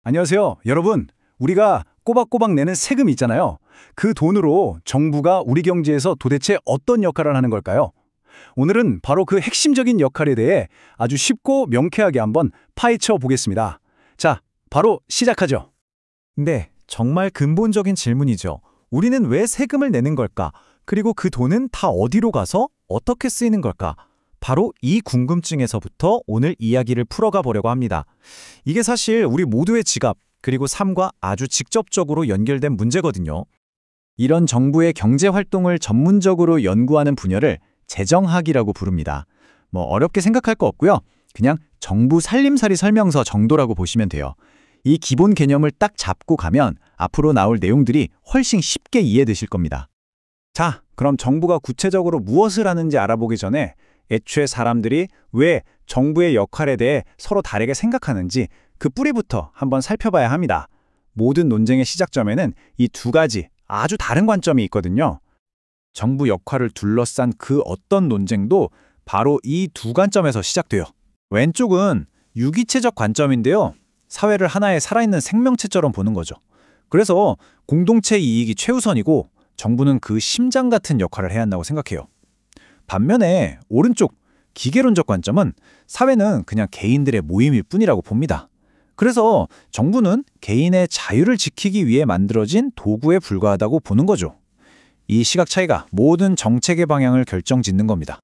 안녕하세요. 여러분, 우리가 꼬박꼬박 내는 세금 있잖아요. 그 돈으로 정부가 우리 경제에서 도대체 어떤 역할을 하는 걸까요? 오늘은 바로 그 핵심적인 역할에 대해 아주 쉽고 명쾌하게 한번 파헤쳐 보겠습니다. 자, 바로 시작하죠. 네, 정말 근본적인 질문이죠. 우리는 왜 세금을 내는 걸까? 그리고 그 돈은 다 어디로 가서 어떻게 쓰이는 걸까? 바로 이 궁금증에서부터 오늘 이야기를 풀어가 보려고 합니다. 이게 사실 우리 모두의 지갑, 그리고 삶과 아주 직접적으로 연결된 문제거든요. 이런 정부의 경제 활동을 전문적으로 연구하는 분야를 재정학이라고 부릅니다. 어렵게 생각할 거 없고요. 그냥 정부 살림살이 설명서 정도라고 보시면 돼요. 이 기본 개념을 딱 잡고 가면 앞으로 나올 내용들이 훨씬 쉽게 이해되실 겁니다. 자, 그럼 정부가 구체적으로 무엇을 하는지 알아보기 전에 애초에 사람들이 왜 정부의 역할에 대해 서로 다르게 생각하는지 그 뿌리부터 한번 살펴봐야 합니다. 모든 논쟁의 시작점에는 이 두 가지 아주 다른 관점이 있거든요. 정부 역할을 둘러싼 그 어떤 논쟁도 바로 이 두 관점에서 시작돼요. 왼쪽은 유기체적 관점인데요. 사회를 하나의 살아있는 생명체처럼 보는 거죠. 그래서 공동체 이익이 최우선이고 정부는 그 심장 같은 역할을 해야 한다고 생각해요. 반면에 오른쪽 기계론적 관점은 사회는 그냥 개인들의 모임일 뿐이라고 봅니다. 그래서 정부는 개인의 자유를 지키기 위해 만들어진 도구에 불과하다고 보는 거죠. 이 시각 차이가 모든 정책의 방향을 결정짓는 겁니다.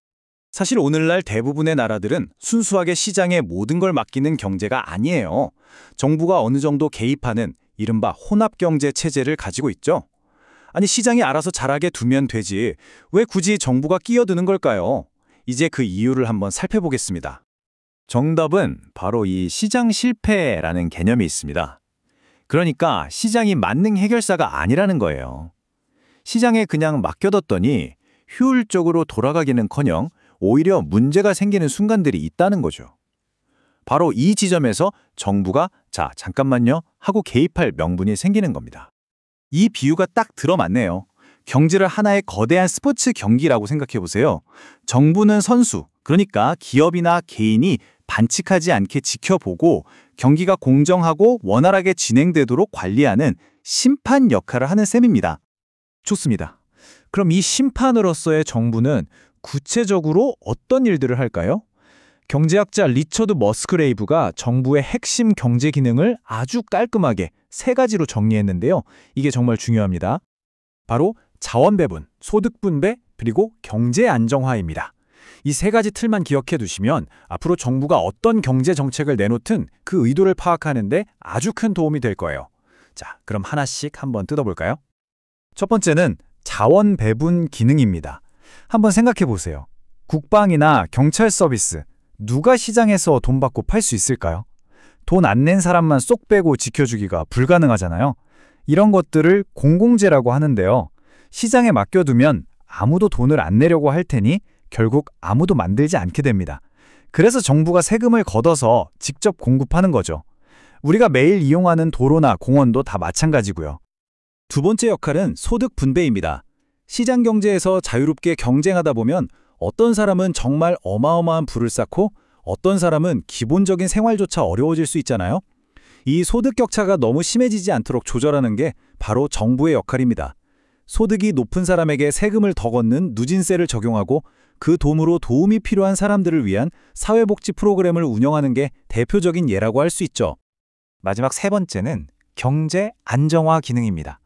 사실 오늘날 대부분의 나라들은 순수하게 시장에 모든 걸 맡기는 경제가 아니에요. 정부가 어느 정도 개입하는 이른바 혼합경제 체제를 가지고 있죠. 아니, 시장이 알아서 잘하게 두면 되지 왜 굳이 정부가 끼어드는 걸까요? 이제 그 이유를 한번 살펴보겠습니다. 정답은 바로 이 시장 실패라는 개념이 있습니다. 그러니까 시장이 만능 해결사가 아니라는 거예요. 시장에 그냥 맡겨뒀더니 효율적으로 돌아가기는커녕 오히려 문제가 생기는 순간들이 있다는 거죠. 바로 이 지점에서 정부가 자, 잠깐만요 하고 개입할 명분이 생기는 겁니다. 이 비유가 딱 들어맞네요. 경제를 하나의 거대한 스포츠 경기라고 생각해 보세요. 정부는 선수, 그러니까 기업이나 개인이 반칙하지 않게 지켜보고 경기가 공정하고 원활하게 진행되도록 관리하는 심판 역할을 하는 셈입니다. 좋습니다. 그럼 이 심판으로서의 정부는 구체적으로 어떤 일들을 할까요? 경제학자 리처드 머스그레이브가 정부의 핵심 경제 기능을 아주 깔끔하게 세 가지로 정리했는데요. 이게 정말 중요합니다. 바로 자원 배분, 소득 분배, 그리고 경제 안정화입니다. 이 세 가지 틀만 기억해 두시면 앞으로 정부가 어떤 경제 정책을 내놓든 그 의도를 파악하는 데 아주 큰 도움이 될 거예요. 자, 그럼 하나씩 한번 뜯어볼까요? 첫 번째는 자원 배분 기능입니다. 한번 생각해 보세요. 국방이나 경찰 서비스, 누가 시장에서 돈 받고 팔 수 있을까요? 돈 안 낸 사람만 쏙 빼고 지켜주기가 불가능하잖아요. 이런 것들을 공공재라고 하는데요. 시장에 맡겨두면 아무도 돈을 안 내려고 할 테니 결국 아무도 만들지 않게 됩니다. 그래서 정부가 세금을 걷어서 직접 공급하는 거죠. 우리가 매일 이용하는 도로나 공원도 다 마찬가지고요. 두 번째 역할은 소득 분배입니다. 시장 경제에서 자유롭게 경쟁하다 보면 어떤 사람은 정말 어마어마한 부를 쌓고 어떤 사람은 기본적인 생활조차 어려워질 수 있잖아요. 이 소득 격차가 너무 심해지지 않도록 조절하는 게 바로 정부의 역할입니다. 소득이 높은 사람에게 세금을 더 걷는 누진세를 적용하고 그 돈으로 도움이 필요한 사람들을 위한 사회복지 프로그램을 운영하는 게 대표적인 예라고 할 수 있죠. 마지막 세 번째는 경제 안정화 기능입니다.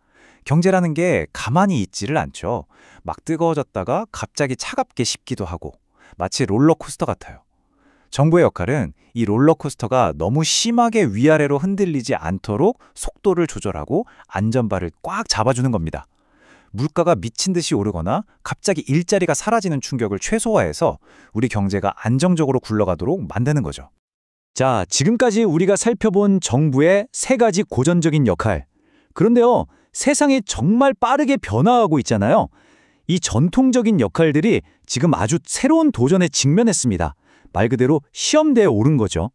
경제라는 게 가만히 있지를 않죠. 막 뜨거워졌다가 갑자기 차갑게 식기도 하고 마치 롤러코스터 같아요. 정부의 역할은 이 롤러코스터가 너무 심하게 위아래로 흔들리지 않도록 속도를 조절하고 안전바를 꽉 잡아주는 겁니다. 물가가 미친 듯이 오르거나 갑자기 일자리가 사라지는 충격을 최소화해서 우리 경제가 안정적으로 굴러가도록 만드는 거죠. 자, 지금까지 우리가 살펴본 정부의 세 가지 고전적인 역할. 그런데요, 세상이 정말 빠르게 변화하고 있잖아요. 이 전통적인 역할들이 지금 아주 새로운 도전에 직면했습니다. 말 그대로 시험대에 오른 거죠.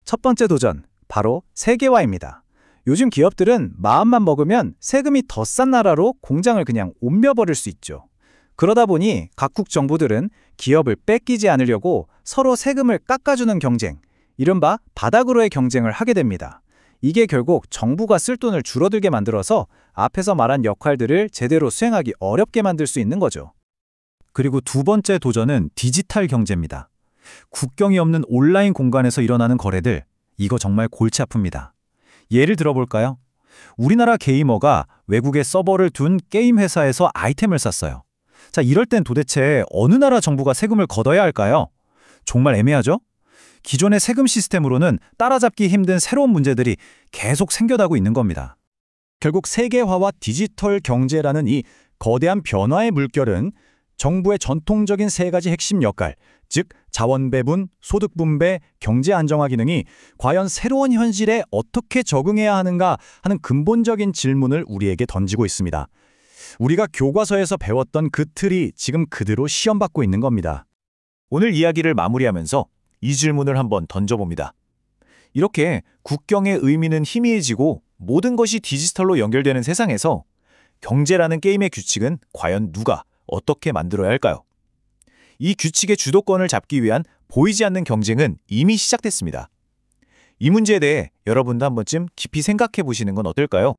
첫 번째 도전, 바로 세계화입니다. 요즘 기업들은 마음만 먹으면 세금이 더 싼 나라로 공장을 그냥 옮겨버릴 수 있죠. 그러다 보니 각국 정부들은 기업을 뺏기지 않으려고 서로 세금을 깎아주는 경쟁, 이른바 바닥으로의 경쟁을 하게 됩니다. 이게 결국 정부가 쓸 돈을 줄어들게 만들어서 앞에서 말한 역할들을 제대로 수행하기 어렵게 만들 수 있는 거죠. 그리고 두 번째 도전은 디지털 경제입니다. 국경이 없는 온라인 공간에서 일어나는 거래들, 이거 정말 골치 아픕니다. 예를 들어볼까요? 우리나라 게이머가 외국에 서버를 둔 게임 회사에서 아이템을 샀어요. 자, 이럴 땐 도대체 어느 나라 정부가 세금을 걷어야 할까요? 정말 애매하죠? 기존의 세금 시스템으로는 따라잡기 힘든 새로운 문제들이 계속 생겨나고 있는 겁니다. 결국 세계화와 디지털 경제라는 이 거대한 변화의 물결은 정부의 전통적인 세 가지 핵심 역할, 즉 자원 배분, 소득 분배, 경제 안정화 기능이 과연 새로운 현실에 어떻게 적응해야 하는가 하는 근본적인 질문을 우리에게 던지고 있습니다. 우리가 교과서에서 배웠던 그 틀이 지금 그대로 시험받고 있는 겁니다. 오늘 이야기를 마무리하면서 이 질문을 한번 던져봅니다. 이렇게 국경의 의미는 희미해지고 모든 것이 디지털로 연결되는 세상에서 경제라는 게임의 규칙은 과연 누가 어떻게 만들어야 할까요? 이 규칙의 주도권을 잡기 위한 보이지 않는 경쟁은 이미 시작됐습니다. 이 문제에 대해 여러분도 한 번쯤 깊이 생각해 보시는 건 어떨까요?